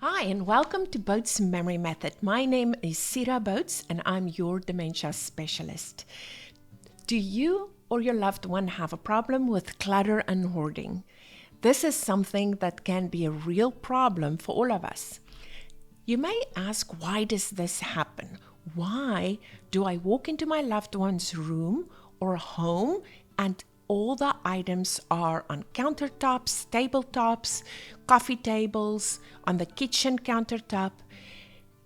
Hi, and welcome to Boats Memory Method. My name is Sira Boats, and I'm your dementia specialist. Do you or your loved one have a problem with clutter and hoarding? This is something that can be a real problem for all of us. You may ask, why does this happen? Why do I walk into my loved one's room or home and all the items are on countertops, tabletops, coffee tables, on the kitchen countertop?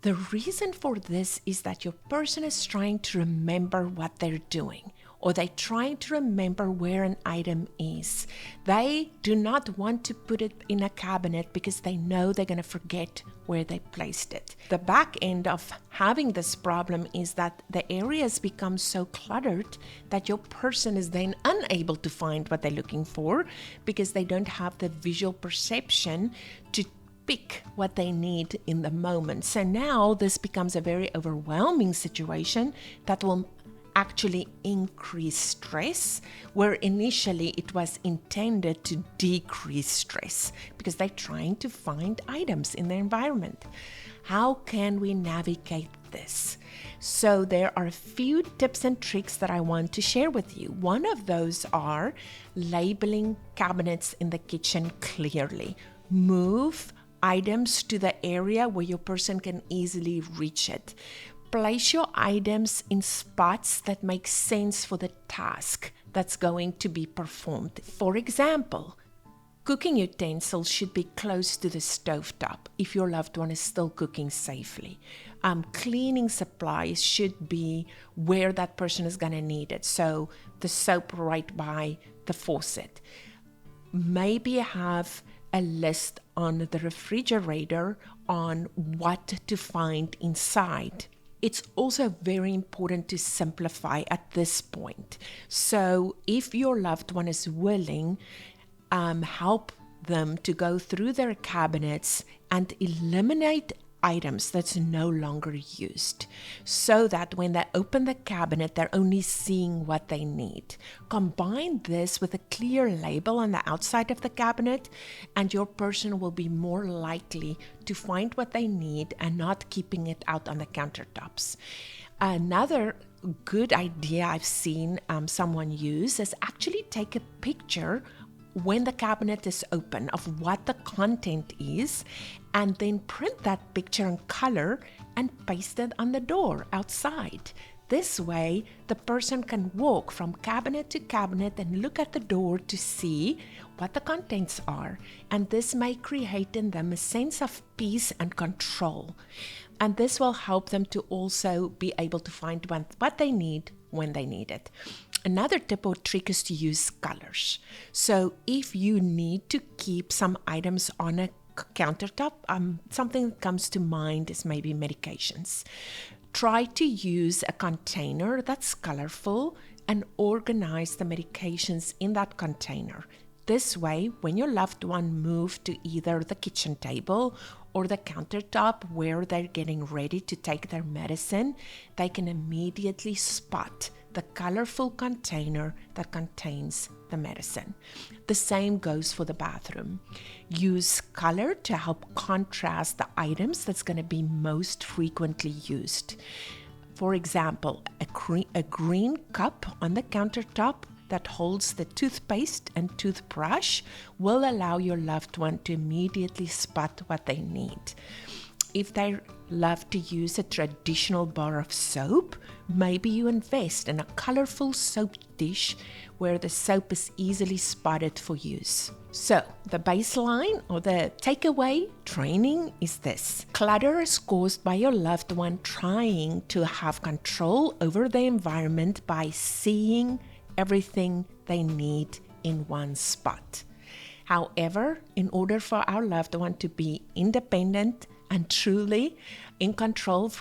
The reason for this is that your person is trying to remember what they're doing, or they're trying to remember where an item is. They do not want to put it in a cabinet because they know they're going to forget where they placed it. The back end of having this problem is that the areas become so cluttered that your person is then unable to find what they're looking for because they don't have the visual perception to pick what they need in the moment. So now this becomes a very overwhelming situation that will actually increase stress, where initially it was intended to decrease stress because they're trying to find items in their environment. How can we navigate this? So there are a few tips and tricks that I want to share with you. One of those are labeling cabinets in the kitchen clearly. Move items to the area where your person can easily reach it. Place your items in spots that make sense for the task that's going to be performed. For example, cooking utensils should be close to the stovetop if your loved one is still cooking safely. Cleaning supplies should be where that person is going to need it. So the soap right by the faucet. Maybe have a list on the refrigerator on what to find inside. It's also very important to simplify at this point. So if your loved one is willing, help them to go through their cabinets and eliminate items that's no longer used, so that when they open the cabinet, they're only seeing what they need. Combine this with a clear label on the outside of the cabinet, and your person will be more likely to find what they need and not keeping it out on the countertops. Another good idea I've seen someone use is actually take a picture when the cabinet is open of what the content is, and then print that picture in color and paste it on the door outside. This way, the person can walk from cabinet to cabinet and look at the door to see what the contents are. And this may create in them a sense of peace and control. And this will help them to also be able to find what they need when they need it. Another tip or trick is to use colors. So if you need to keep some items on a countertop, something that comes to mind is maybe medications. Try to use a container that's colorful and organize the medications in that container. This way, when your loved one moves to either the kitchen table or the countertop where they're getting ready to take their medicine, they can immediately spot the colorful container that contains the medicine. The same goes for the bathroom. Use color to help contrast the items that's going to be most frequently used. For example, a green cup on the countertop that holds the toothpaste and toothbrush will allow your loved one to immediately spot what they need. If they love to use a traditional bar of soap, maybe you invest in a colorful soap dish where the soap is easily spotted for use. So, the baseline or the takeaway training is this. Clutter is caused by your loved one trying to have control over the environment by seeing everything they need in one spot. However, in order for our loved one to be independent and truly in control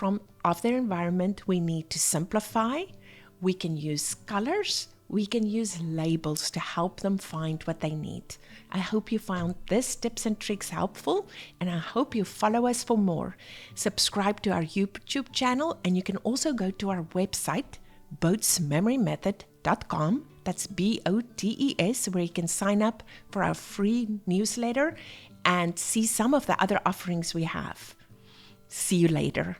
of their environment, we need to simplify. We can use colors. We can use labels to help them find what they need. I hope you found these tips and tricks helpful, and I hope you follow us for more. Subscribe to our YouTube channel, and you can also go to our website, boatsmemorymethod.com. That's BOTES, where you can sign up for our free newsletter and see some of the other offerings we have. See you later.